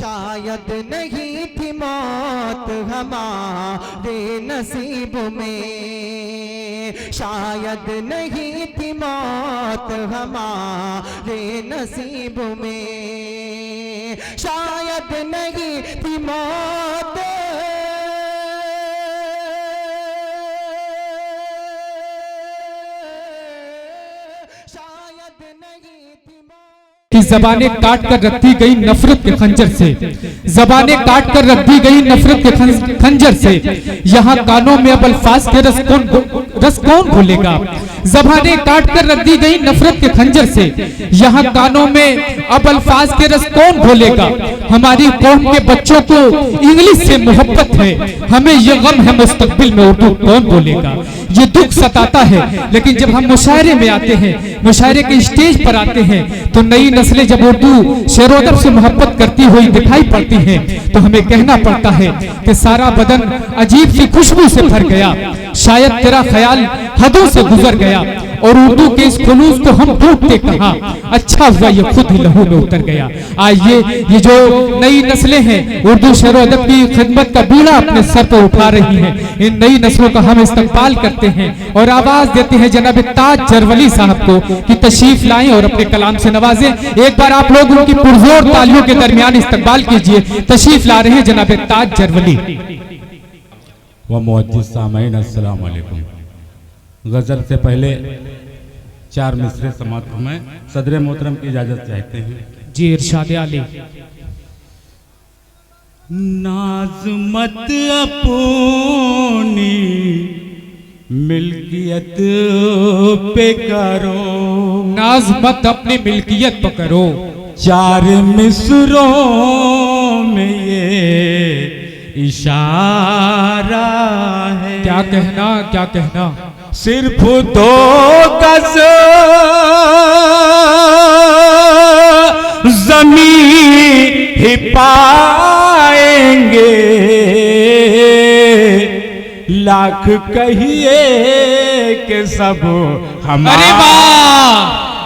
शायद नहीं थी मौत हमारे नसीब में, शायद नहीं थी मौत हमारे नसीब में, शायद नहीं थी मौत कि ज़बानें काट कर रख दी गई नफरत के खंजर से, ज़बानें काट कर रख दी गई नफरत के खंजर से, यहाँ कानों में अब अल्फाज के रस कौन घोलेगा। ज़बानें काट कर रख दी गई नफरत के खंजर से, यहाँ कानों में अब अल्फाज के रस कौन घोलेगा। हमारी कौम के बच्चों को इंग्लिश से मोहब्बत है, हमें ये गम है मुस्तकबिल में उर्दू कौन बोलेगा। ये दुख सताता है, लेकिन जब हम मुशायरे में आते हैं, मुशायरे के स्टेज पर आते हैं, तो नई नस्लें जब उर्दू शेर-ओ-अदब से मोहब्बत करती हुई दिखाई पड़ती हैं, तो हमें कहना पड़ता है कि सारा बदन अजीब सी खुशबू से भर गया, शायद तेरा ख्याल हदों से गुजर गया, और उर्दू के इस खुलूस को हम ढूंढते कहाँ, अच्छा हुआ ये खुद ही लहू में उतर गया। आइए ये जो नई नस्लें हैं उर्दू शेर-ओ-अदब की खिदमत का बीड़ा अपने सर पर उठा रही हैं, इन नई नस्लों का हम इस्तकबाल करते हैं और आवाज देते हैं जनाब ताज जरवली साहब को कि तशरीफ लाएं और अपने कलाम से नवाजें। एक बार आप लोग उनकी पुरजोर तालियों के दरमियान इस्तकबाल कीजिए। तशरीफ ला रहे हैं जनाब ताज जरवली। व मुअज्जिज़ सामईन अस्सलाम वालेकुम। गज़ल से पहले 4 मिसरे समात में सदर मोहतरम की इजाजत चाहते हैं। जी इरशाद आली। नाज मत अपनी मिल्कियत पे करो, नाज मत अपनी मिल्कियत पर करो। 4 मिसरों में ये इशारा है। क्या कहना, क्या कहना। सिर्फ 2 गज ज़मीन ही पाएंगे, लाख कहिए के सब हमारे। अरे वाह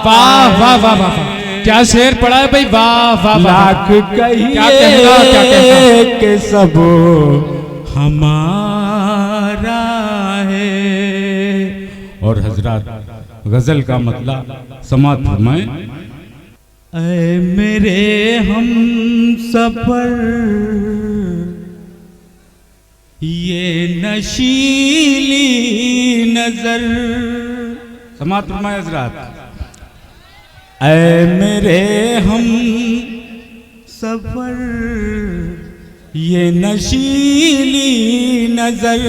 वाह वाह वाह वाह, क्या शेर पड़ा है भाई, वाह वाह। लाख कहिए क्या कहना के सब हमारा है। और हजरत गजल का मतलब समात फरमाएं। ऐ मेरे हम सफर ये नशीली नजर, समात फरमाएं हजरत। ऐ मेरे हम सफर ये नशीली नजर,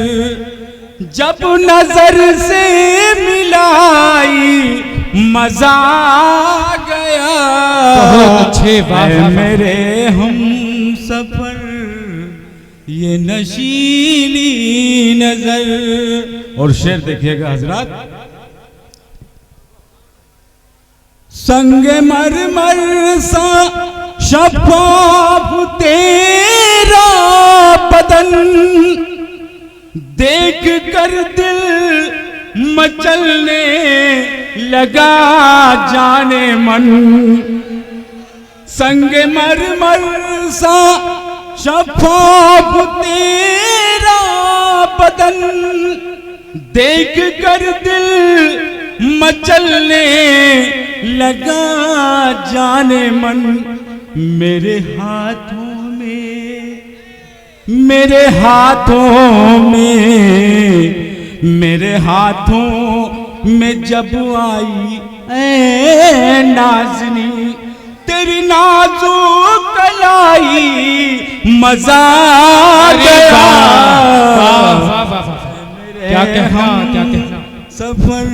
जब नजर से मिलाई मजा आ गया। बहुत अच्छे, ऐ मेरे हम सफर ये नशीली नजर। और शेर देखिएगा हजरत। संगे मरमर सा शफाफ तेरा बदन, देख कर दिल मचलने लगा जाने मन। संगे मरमर सा शफाफ तेरा बदन, देख कर दिल मचलने लगा जाने मन। मेरे हाथों में, मेरे हाथों में, मेरे हाथों में जब आई ऐ नाज़नी तेरी नाजुक कलाई, मजा आ गया। क्या कहना, क्या कहना। सफर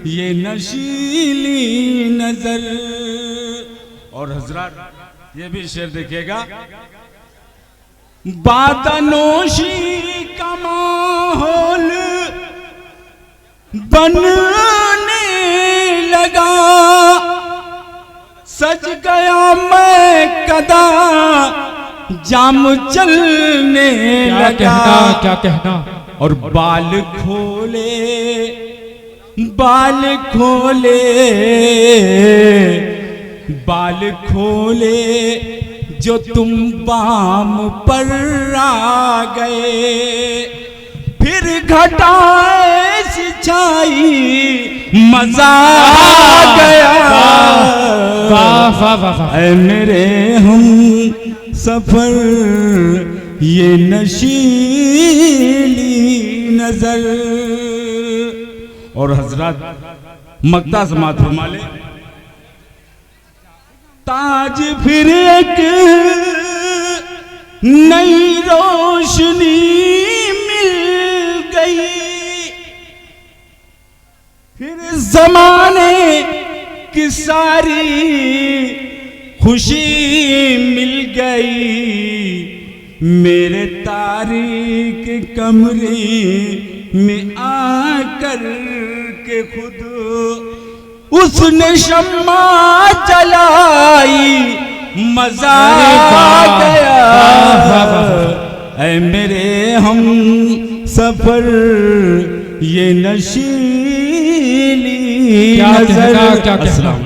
ये नशीली नजर। और हजरत ये भी शेर देखिएगा। बातनोशी का माहौल बनने लगा, सज गया मैं कदा जाम चलने लगा। क्या कहना। और बाल खोले, बाल खोले, बाल खोले जो तुम बाम पर आ गए, फिर घटाए सिंचाई मजा आ गया। वाह वाह वाह। ऐ मेरे हम सफर ये नशीली नजर। और हजरत मक्ता समात फरमा ले, ताज फिर एक नई रोशनी मिल गई, फिर जमाने की सारी खुशी मिल गई। मेरे तारीक कमरे में आकर के खुद उसने शम्मा जलाई, मजा आ गया। ऐ मेरे हम सफर ये नशीली क्या नजर। कहना, क्या कहना। अस्सलाम।